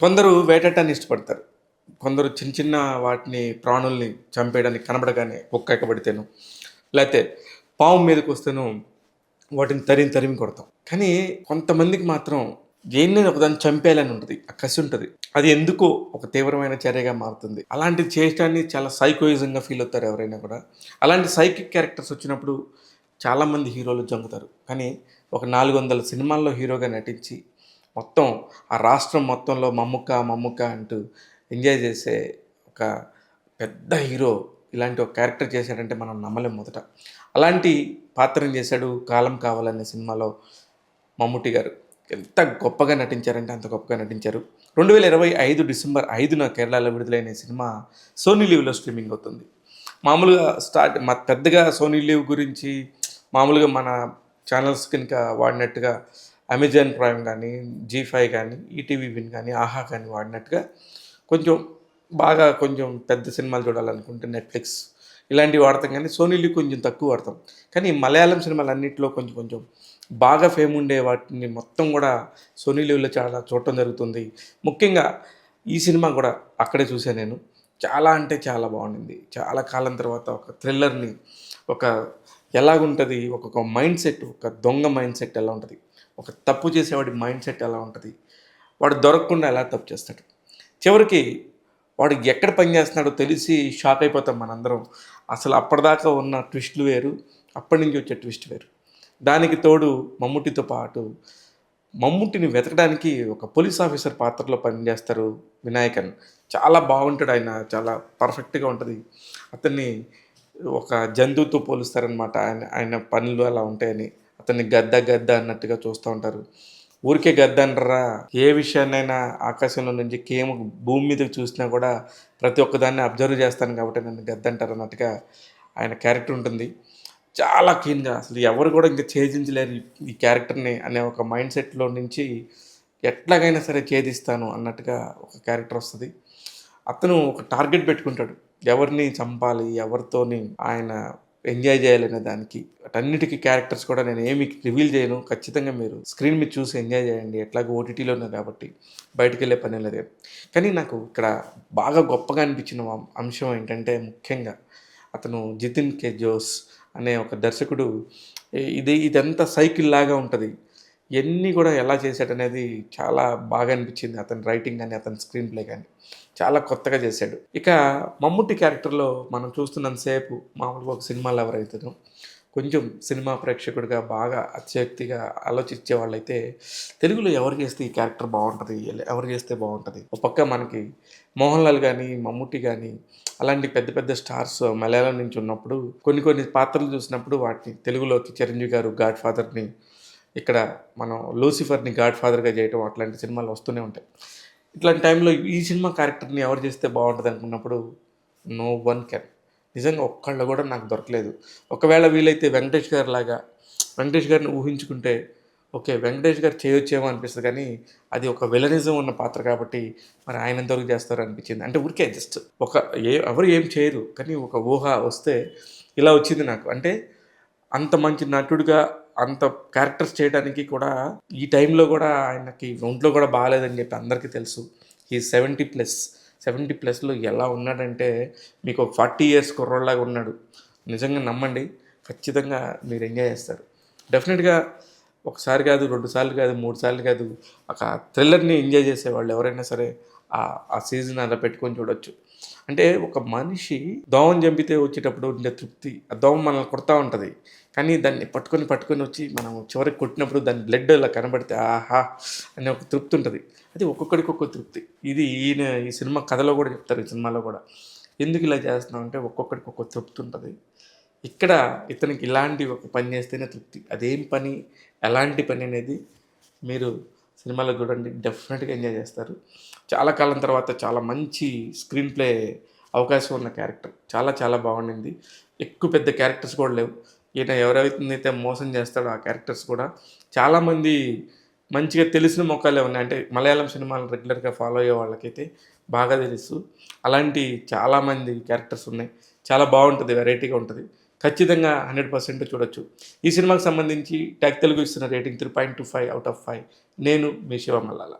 కొందరు వేటాడటాన్ని ఇష్టపడతారు. కొందరు చిన్న చిన్న వాటిని ప్రాణుల్ని చంపేయడానికి కనపడగానే కుక్క ఎక్కబడితేను, లేతే పాము మీదకొస్తేను వాటిని తరిమి తరిమి కొడతాం. కానీ కొంతమందికి మాత్రం దేన్నైనా ఒకదాన్ని చంపేయాలని ఉంటది. ఆ కసి ఉంటది. అది ఎందుకో ఒక తీవ్రమైన చర్యగా మారుతుంది. అలాంటిది చేయటాన్ని చాలా సైకోయిజంగా ఫీల్ అవుతారు ఎవరైనా కూడా. అలాంటి సైకిక్ క్యారెక్టర్స్ వచ్చినప్పుడు చాలామంది హీరోలు జంకుతారు. కానీ ఒక 400 సినిమాల్లో హీరోగా నటించి మొత్తం ఆ రాష్ట్రం మొత్తంలో మమ్ముక్క, మమ్ముక్క అంటూ ఎంజాయ్ చేసే ఒక పెద్ద హీరో ఇలాంటి ఒక క్యారెక్టర్ చేశాడంటే మనం నమ్మలేం మొదట. అలాంటి పాత్రను చేశాడు 'కాలం కావాలనే' సినిమాలో మమ్ముట్టి గారు. ఎంత గొప్పగా నటించారంటే అంత గొప్పగా నటించారు. 2025 డిసెంబర్ 5న కేరళలో విడుదలైన ఈ సినిమా సోనీ లీవ్‌లో స్ట్రీమింగ్ అవుతుంది. మామూలుగా పెద్దగా సోనీ లీవ్ గురించి మామూలుగా మన ఛానల్స్ కనుక వాడినట్టుగా అమెజాన్ ప్రైమ్ గానీ, జీ5 గానీ, ఈటీవీ విన్ గానీ, ఆహా! గానీ వాడినట్టుగా కొంచెం కొంచెం పెద్ద సినిమాలు చూడాలనుకుంటే నెట్‌ఫ్లిక్స్ ఇలాంటివి వాడతాం గానీ, సోనీ లీవ్ కొంచెం తక్కువ వాడతాం. కానీ మలయాళం సినిమాలన్నిట్లో కొంచెం కొంచెం బాగా ఫేమ్ ఉండే వాటిని మొత్తం గూడా సోనీ లీవ్‌లో చాలా చూడటం జరుగుతుంది. ముఖ్యంగా ఈ సినిమా గూడా అక్కడే చూసా నేను. చాలా అంటే చాలా బావుండింది. చాలా కాలం తర్వాత ఒక థ్రిల్లర్‌ని ఒక ఎలాగుంటది ఒకొక్క మైండ్‌సెట్ ఒక దొంగ మైండ్‌సెట్ ఎలా ఉంటది? ఒక తప్పు చేసేవాడి మైండ్‌సెట్ ఎలా ఉంటది? వాడు దొరకకుండా ఎలా తప్పు చేస్తాడు? చివరికి వాడు ఎక్కడ పని చేస్తున్నాడో తెలిసి షాక్ అయిపోతాం మనందరం. అసలు అప్పటిదాకా ఉన్న ట్విస్ట్‌లు వేరు. అప్పటి నుంచి వచ్చే ట్విస్ట్ వేరు. దానికి తోడు మమ్ముట్టితో పాటు మమ్ముట్టిని వెతకడానికి ఒక పోలీస్ ఆఫీసర్ పాత్రలో పనిచేస్తారు వినాయకన్. చాలా బాగుంటాడు ఆయన. చాలా పర్ఫెక్ట్‌గా ఉంటది. అతన్ని ఒక జంతువుతో పోలుస్తారనమాట. ఆయన ఆయన పనులు అలా ఉంటాయని. అతన్ని గద్ద గద్ద అన్నట్టుగా చూస్తూ ఉంటారు. ఊరికే గద్ద అనర్రా, ఏ విషయాన్నైనా ఆకాశంలో నుంచి భూమి మీదకి చూసినా కూడా ప్రతి ఒక్కదాన్ని అబ్జర్వ్ చేస్తాను కాబట్టి నన్ను గద్ద అంటారన్నట్టుగా ఆయన క్యారెక్టర్ ఉంటుంది. చాలా కీన్‌గా అసలు ఎవరు కూడా ఇంక ఛేదించలేరు ఈ క్యారెక్టర్‌ని అనే ఒక మైండ్ సెట్‌లో నుంచి ఎట్లాగైనా సరే ఛేదిస్తాను అన్నట్టుగా ఒక క్యారెక్టర్ వస్తది. అతను ఒక టార్గెట్ పెట్టుకుంటాడు. ఎవరిని చంపాలి, ఎవరితోని ఆయన ఎంజాయ్ చేయాలనే దానికి. వాటన్నిటికి క్యారెక్టర్స్ కూడా నేను ఏమి రివీల్ చేయను. ఖచ్చితంగా మీరు స్క్రీన్ మీద చూసి ఎంజాయ్ చేయండి. ఎట్లాగో ఓటీటీలోనే కాబట్టి బయటికెళ్ళే పనే లేదు. కానీ నాకు ఇక్కడ బాగా గొప్పగా అనిపించిన అంశం ఏంటంటే ముఖ్యంగా అతను 'జితిన్ కే జోస్' అనే ఒక దర్శకుడు ఇదంతా సైకిల్ లాగా ఉంటది. ఇయన్నీ కూడా ఎలా చేశాడనేది చాలా బాగా అనిపించింది. అతని రైటింగ్ గాని, అతని స్క్రీన్ ప్లే గాని. చాలా కొత్తగా చేశాడు. ఇక మమ్ముట్టి క్యారెక్టర్‌లో మనం చూస్తున్నంత సేపు మామూలుగా ఒక సినిమా లవర్ అయితేను, కొంచెం సినిమా ప్రేక్షకుడిగా బాగా అతిశయోక్తిగా ఆలోచించే వాళ్ళైతే తెలుగులో ఎవరు చేస్తే ఈ క్యారెక్టర్ బావుంటది? ఎవరు చేస్తే బావుంటది? ఒక పక్క మనకి 'మోహన్ లాల్' గాని, మమ్ముట్టి గాని అలాంటి పెద్ద పెద్ద స్టార్స్ మలయాళం నుంచి ఉన్నప్పుడు కొన్ని కొన్ని పాత్రలు చూసినప్పుడు వాటిని తెలుగులోకి 'చిరంజీవి' గారు 'గాడ్ ఫాదర్‌ని' ఇక్కడ మనం 'లూసిఫర్‌ని' 'గాడ్ ఫాదర్‌గా' చేయటం అట్లాంటి సినిమాలు వస్తూనే ఉంటాయి. ఇట్లాంటి టైంలో ఈ సినిమా క్యారెక్టర్‌ని ఎవరు చేస్తే బావుంటదనుకున్నప్పుడు నో వన్ కెన్. నిజంగా ఒక్కళ్ళు గూడా నాకు దొరకలేదు. ఒకవేళ వీలైతే వెంకటేష్ గారిని ఊహించుకుంటే ఓకే. వెంకటేష్ గారు చేయొచ్చేమో అనిపిస్తది కానీ, అది ఒక విలనిజం ఉన్న పాత్ర కాబట్టి మరి ఆయన ఎంతవరకు చేస్తారో అనిపించింది. అంటే ఊరికే జస్ట్ ఒక ఎవరు ఏం చేయరు. కానీ ఒక ఊహ వస్తే ఇలా వచ్చింది నాకు. అంటే అంత మంచి నటుడుగా అంత క్యారెక్టర్స్ చేయడానికి కూడా ఈ టైంలో గూడా ఆయనకి ఒంట్లో గూడా బాలేదని జెప్పి అందరికీ తెలుసు. హి ఈజ్ 70+లో ఎలా ఉన్నాడంటే మీకు ఒక 40 ఇయర్స్ కుర్రోడిలాగా ఉన్నాడు. నిజంగా నమ్మండి. ఖచ్చితంగా మీరు ఎంజాయ్ జేస్తారు. డెఫినిట్‌గా ఒకసారి కాదు, 2 సార్లు కాదు, 3 సార్లు కాదు. ఒక థ్రిల్లర్‌ని ఎంజాయ్ చేసేవాళ్ళు ఎవరైనా సరే ఆ సీజన్ అలా పెట్టుకొని చూడొచ్చు. అంటే ఒక మనిషి దోమని చంపితే వచ్చేటప్పుడు ఉండే తృప్తి, ఆ దోమ మనల్ని కొడతా ఉంటది. కానీ దాన్ని పట్టుకొని వచ్చి మనం చివరికి కొట్టినప్పుడు దాని బ్లడ్ ఇలా కనబడితే ఆహా! అనే ఒక తృప్తి ఉంటది. అది ఒక్కొక్కడికి ఒక్కో తృప్తి. ఇది ఈ సినిమా కథలో కూడా చెప్తారు. ఈ సినిమాలో కూడా. ఎందుకు ఇలా చేస్తున్నాం అంటే ఒక్కొక్కడికి ఒక్కో తృప్తి ఉంటది. ఇక్కడ ఇతనికి ఇలాంటి ఒక పని చేస్తేనే తృప్తి. అదేం పని, ఎలాంటి పని అనేది మీరు సినిమాలో చూడండి. డెఫినెట్‌గా ఎంజాయ్ చేస్తారు. చాలా కాలం తర్వాత చాలా మంచి స్క్రీన్ ప్లే అవకాశం ఉన్న క్యారెక్టర్. చాలా చాలా బాగుండింది. ఎక్కువ పెద్ద క్యారెక్టర్స్ కూడా లేవు. ఈయన ఎవరైతే మోసం చేస్తాడో ఆ క్యారెక్టర్స్ కూడా చాలామంది మంచిగా తెలిసిన మొఖాలే ఉన్నాయి. అంటే మలయాళం సినిమాలు రెగ్యులర్‌గా ఫాలో అయ్యే వాళ్ళకైతే బాగా తెలుసు. అలాంటి చాలామంది క్యారెక్టర్స్ ఉన్నాయి. చాలా బావుంటది. వెరైటీగా ఉంటది. ఖచ్చితంగా 100% చూడొచ్చు. ఈ సినిమాకి సంబంధించి టాగ్ తెలుగు ఇస్తున్న రేటింగ్ 3.25 ఔట్ ఆఫ్ 5. నేను మీ శివ మల్లాల.